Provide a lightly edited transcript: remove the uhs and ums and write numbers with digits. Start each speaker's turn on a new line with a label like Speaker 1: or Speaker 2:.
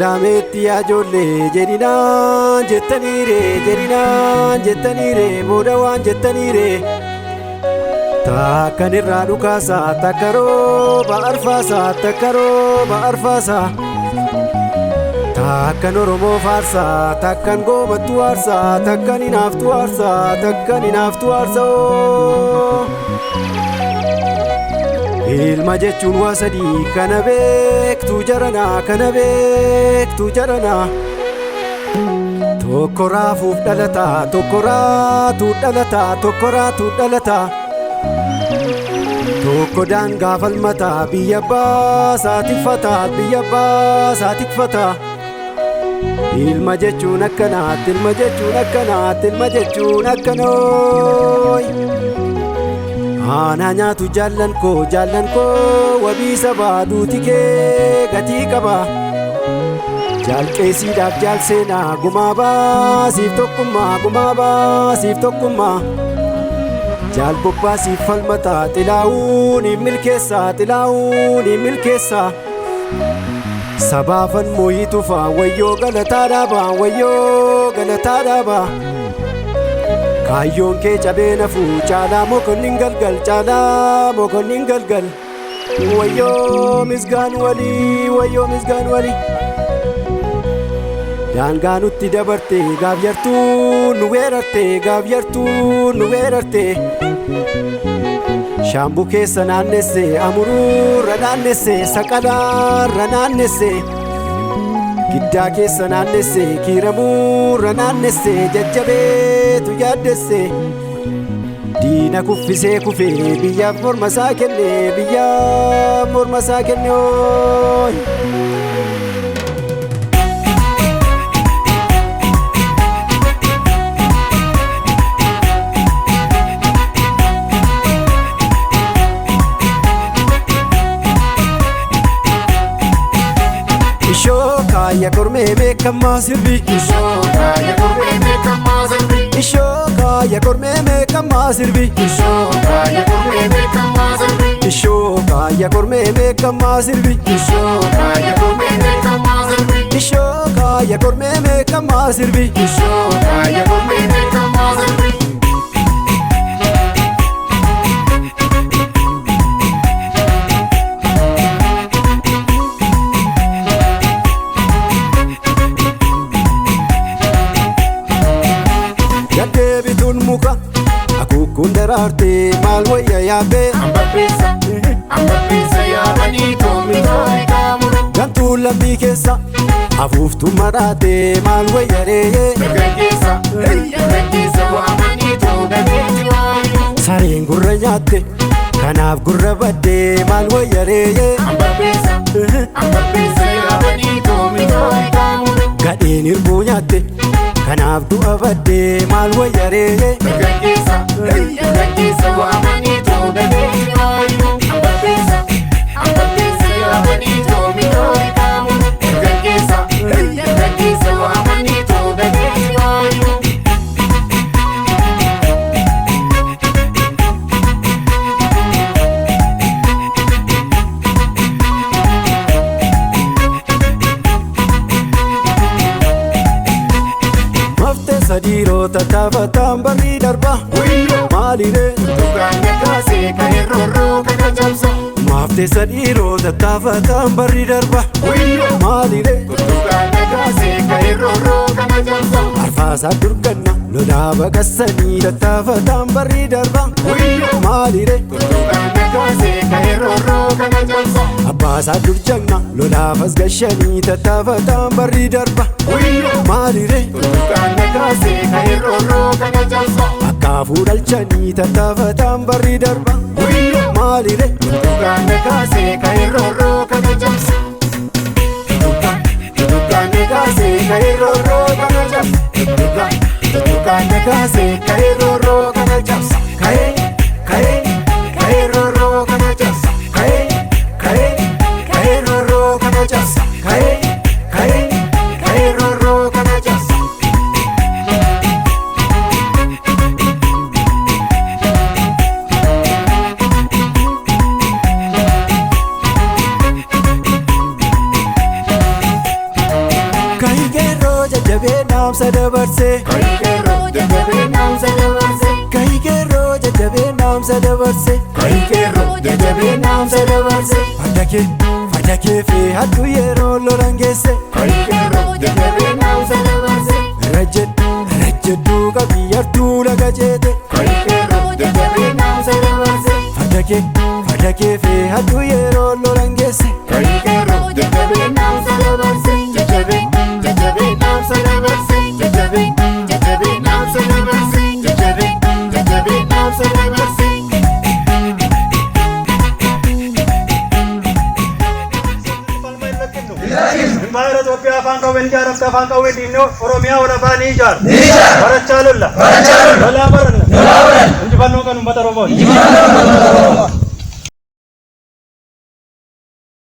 Speaker 1: Lametti ajoollee jedhinaan jettaniire booda waan jettaniire takkan irraa dhukaasaa takka rooba arfaasaa takkan Oromoo faarsaa takkan goomattu aarsaa takkan hinaaftu aarsaa ilma jechuun waa sadii kana beektu jaranaa tokko raafuuf dhalataa tokko raatu dhalataa tokko daangaa falmataa biyya abbaa tikfataa ilma jechuun akkanaatti ilma jechuun akkanooy aanaa nyaatu jaallan koo wabii sabaa duuti kee gatii qaba jaalqeesiidhaaf jaal seenaa gumaa baasiif tokkummaa jaal bobbaasiif falmataa xilaa'uun hin milkeessaa sabaafan mooyii tufaa wayyoo galataa dhaabaa kaayyoon kee cabee nafuu caalaa mokonnin galgal wayyoo misgaan walii daangaa nutti dabarte gaaf yartuu nu weerarte shaambuu keessa naannesse amuruurra naannesse saqalaarra naannesse giddaa keessa naannesse kiiramuurra naannesse jajjabeetu yaaddesse diina kuffisee kufee biyyaaf morma isaa kenne ooy. Kaaya kormee beekamaa sirbi kaaya kormee beekamaa sirbi kaaya kormee beekamaa sirbi Deebituun muka akuukkuun daraartee maal wayya yaabbee ambappeessa yaabanii toomitoo eegamudha gantuun lammii keessa afuuftuu maraatee maal wayya reeyee dargaggeessa waamanii toogateetti waayuu sareen gurra nyaatte kanaaf gurra baddee maal wayya reeyee ambappeessa yaabanii toomitoo eegamudha gadheen hirbuu nyaatte kanaaf du'a baddee maal wayya reeyee dargaggeessa waamanii toogateetti waayuu ambappeessa yaabanii toomitoo eegamudha dargaggeessa waamanii toogateetti waayuu. Sadiirota taphataan barrii darba maaliree tukaanne kaasee ka'ee roorroo kana cabsa maaftee sadiirota taphataan barrii darba maaliree tukaanne kaasee ka'ee roorroo kana cabsa arfaasaa durganna lolaa baqassanii tattaafataan barrii darba maaliree tukaanne kaasee ka'ee roorroo kana cabsa abbaasaa durjanna lolaafas gashanii tattaafataan barrii darba maaliree tukaanne kaasee ka'ee roorroo kana cabsa akkaafuu dhalchanii tattaafataan barrii darba maaliree tukaanne kaasee ka'ee roorroo kana cabsa tukaanne kaasee ka'ee roorroo kana cabsa tukaanne kaasee ka'ee roorroo kana cabsa ka'ee roorroo kana cabsa ka'ee roorroo kana cabsa ka'ee roorroo kana cabsa. naamsa dabarse
Speaker 2: Kaikero jajjabe naamsa dabarse
Speaker 1: Kaikero jajjabe naamsa dabarse
Speaker 2: Kaikero jajjabe naamsa dabarse
Speaker 1: Farda kee fi hattuu yeroo lolan geesse
Speaker 2: Kaikero jajjabe naamsa dabarse
Speaker 1: Rajjeddu qabiyyartuu laga jeete
Speaker 2: Kaikero jajjabe naamsa dabarse
Speaker 1: Farda kee fi hattuu yeroo lolan geesse
Speaker 2: Kaikero jajjabe naamsa dabarse Jajjabe naamsa dabarse Jajjabe naamsa dabarse Jajjabe naamsa dabarse
Speaker 3: Empire Ethiopia Fanka Wenjar of Fanka Wedino, Oromia or Nijar. Barachalula. Barachalula. Nolabaran. Nolabaran. Njibanokan Mataromo.